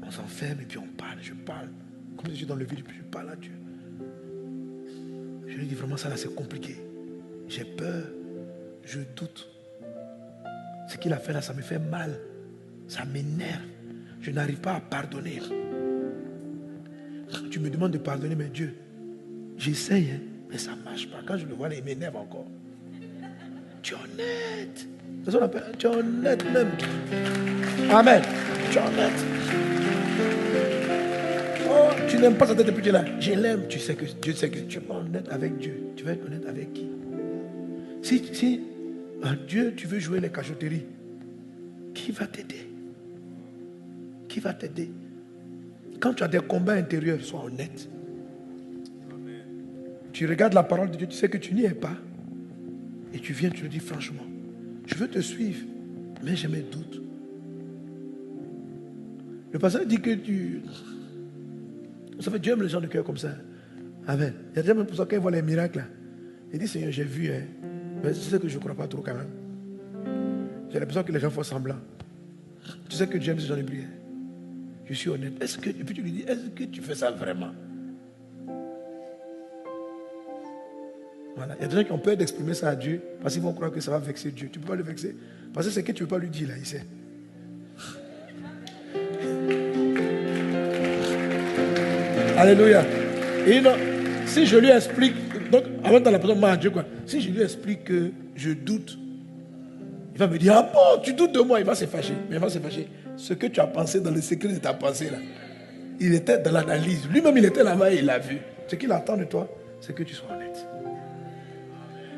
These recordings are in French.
On s'enferme et puis on parle. Je parle. Comme je suis dans le vide, je parle à Dieu. Je lui dis vraiment ça là, c'est compliqué. J'ai peur. Je doute. Ce qu'il a fait là, ça me fait mal. Ça m'énerve. Je n'arrive pas à pardonner. Tu me demandes de pardonner, mais Dieu, j'essaye, hein, mais ça ne marche pas. Quand je le vois là, il m'énerve encore. Tu es honnête. C'est ça qu'on appelle. Tu es honnête même. Amen. Tu es honnête. Oh, tu n'aimes pas cette tête depuis que tu es là. Je l'aime. Tu sais que Dieu sait que tu es pas honnête avec Dieu. Tu vas être honnête avec qui? Si Dieu, tu veux jouer les cachotteries, qui va t'aider? Qui va t'aider? Quand tu as des combats intérieurs, sois honnête. Amen. Tu regardes la parole de Dieu, tu sais que tu n'y es pas. Et tu viens, tu le dis franchement. Je veux te suivre, mais j'ai mes doutes. Le pasteur dit que tu... Ça fait Dieu aime les gens de cœur comme ça. Amen. Il y a des gens même pour ça quand ils voient les miracles là. Il dit Seigneur, j'ai vu, hein, mais tu sais que je ne crois pas trop quand même. J'ai l'impression que les gens font semblant. Tu sais que Dieu aime ces gens de prière. Je suis honnête. Et puis tu lui dis, est-ce que tu fais ça vraiment? Voilà. Il y a des gens qui ont peur d'exprimer ça à Dieu parce qu'ils vont croire que ça va vexer Dieu. Tu ne peux pas le vexer. Parce que c'est ce que tu ne peux pas lui dire là, il sait. Alléluia. Et non, si je lui explique, donc avant de la personne à Dieu quoi, si je lui explique que je doute, il va me dire, ah bon, tu doutes de moi, il va se fâcher. Mais il va se fâcher. Ce que tu as pensé dans le secret de ta pensée là, il était dans l'analyse. Lui-même, il était là-bas et il l'a vu. Ce qu'il attend de toi, c'est que tu sois honnête.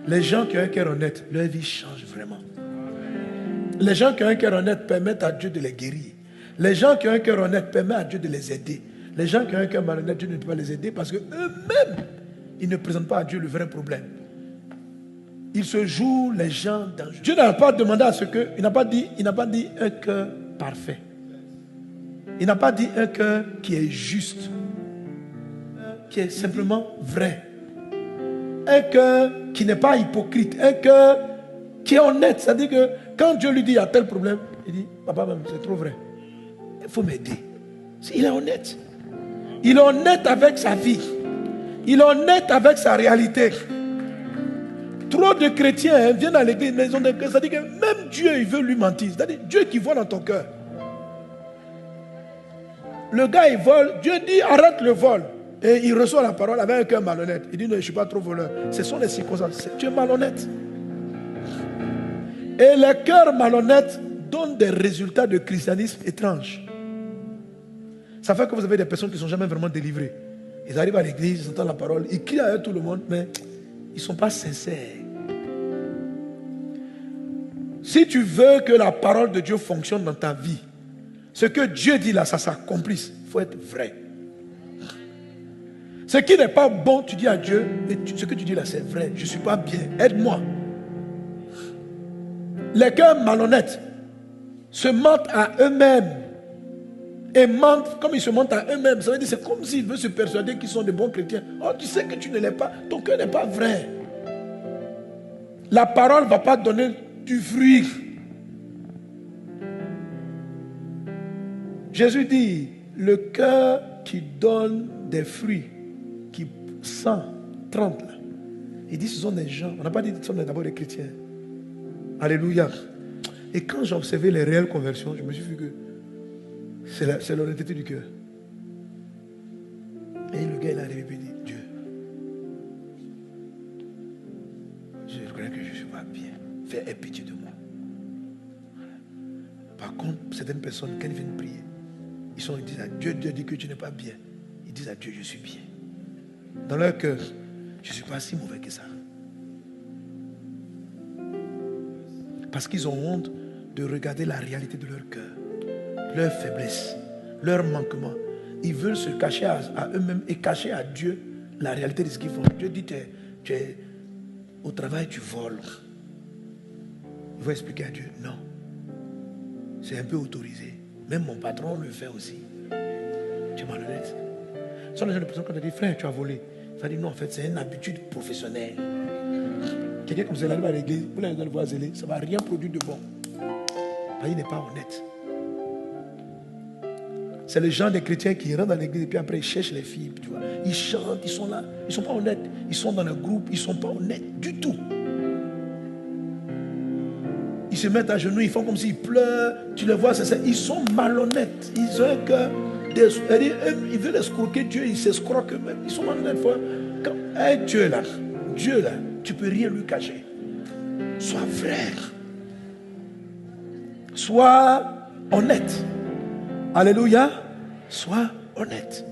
Les gens qui ont un cœur honnête, leur vie change vraiment. Les gens qui ont un cœur honnête permettent à Dieu de les guérir. Les gens qui ont un cœur honnête permettent à Dieu de les aider. Les gens qui ont un cœur malhonnête, Dieu ne peut pas les aider parce qu'eux-mêmes, ils ne présentent pas à Dieu le vrai problème. Ils se jouent les gens dangereux. Dieu n'a pas demandé à ce que... Il n'a pas dit un cœur parfait. Il n'a pas dit un cœur qui est juste. Qui est simplement vrai. Un cœur qui n'est pas hypocrite. Un cœur qui est honnête. C'est-à-dire que quand Dieu lui dit il y a tel problème, il dit, papa même, c'est trop vrai. Il faut m'aider. Il est honnête. Il est honnête avec sa vie. Il est honnête avec sa réalité. Trop de chrétiens viennent à l'église, mais ils ont des cœurs. C'est-à-dire que même Dieu, il veut lui mentir. C'est-à-dire Dieu qui voit dans ton cœur. Le gars, il vole. Dieu dit, arrête le vol. Et il reçoit la parole avec un cœur malhonnête. Il dit, non, je ne suis pas trop voleur. Ce sont les circonstances. Tu es malhonnête. Et les cœurs malhonnêtes donnent des résultats de christianisme étranges. Ça fait que vous avez des personnes qui ne sont jamais vraiment délivrées. Ils arrivent à l'église, ils entendent la parole, ils crient à tout le monde, mais ils ne sont pas sincères. Si tu veux que la parole de Dieu fonctionne dans ta vie, ce que Dieu dit là, ça s'accomplisse. Il faut être vrai. Ce qui n'est pas bon, tu dis à Dieu, et ce que tu dis là, c'est vrai, je ne suis pas bien, aide-moi. Les cœurs malhonnêtes se mentent à eux-mêmes. Et mentent, comme ils se mentent à eux-mêmes. Ça veut dire c'est comme s'ils veulent se persuader qu'ils sont de bons chrétiens. Oh, tu sais que tu ne l'es pas. Ton cœur n'est pas vrai. La parole ne va pas donner du fruit. Jésus dit, le cœur qui donne des fruits, qui 100, 30 là. Il dit ce sont des gens. On n'a pas dit que ce sont d'abord des chrétiens. Alléluia. Et quand j'ai observé les réelles conversions, je me suis dit que c'est l'honnêteté du cœur. Et le gars, il est arrivé et il dit, Dieu, je reconnais que je ne suis pas bien. Fais pitié de moi. Par contre, certaines personnes, quand ils viennent prier, ils disent à Dieu, Dieu dit que tu n'es pas bien. Ils disent à Dieu, je suis bien. Dans leur cœur, je ne suis pas si mauvais que ça. Parce qu'ils ont honte de regarder la réalité de leur cœur. Leur faiblesse, leur manquement. Ils veulent se cacher à eux-mêmes et cacher à Dieu la réalité de ce qu'ils font. Dieu dit, tu es au travail, tu voles. Il faut expliquer à Dieu, non. C'est un peu autorisé. Même mon patron le fait aussi. Tu es malhonnête. Ce sont les gens de personnes qui ont dit, frère, tu as volé. Il va dire, non, en fait, c'est une habitude professionnelle. Quelqu'un comme ça, il arrive à l'église, vous allez le voir zélé, ça ne va rien produire de bon. Parce qu'il n'est pas honnête. c'est le genre des chrétiens qui rentrent dans l'église et puis après ils cherchent les filles. Tu vois. Ils chantent, ils sont là. Ils ne sont pas honnêtes. Ils sont dans le groupe, ils ne sont pas honnêtes du tout. Ils se mettent à genoux, ils font comme s'ils pleurent. Tu les vois, ils sont malhonnêtes. Ils ont un cœur. Ils veulent escroquer Dieu, ils s'escroquent eux-mêmes. Ils sont malhonnêtes. Dieu là, tu ne peux rien lui cacher. Sois frère. Sois honnête. Alléluia. Sois honnête.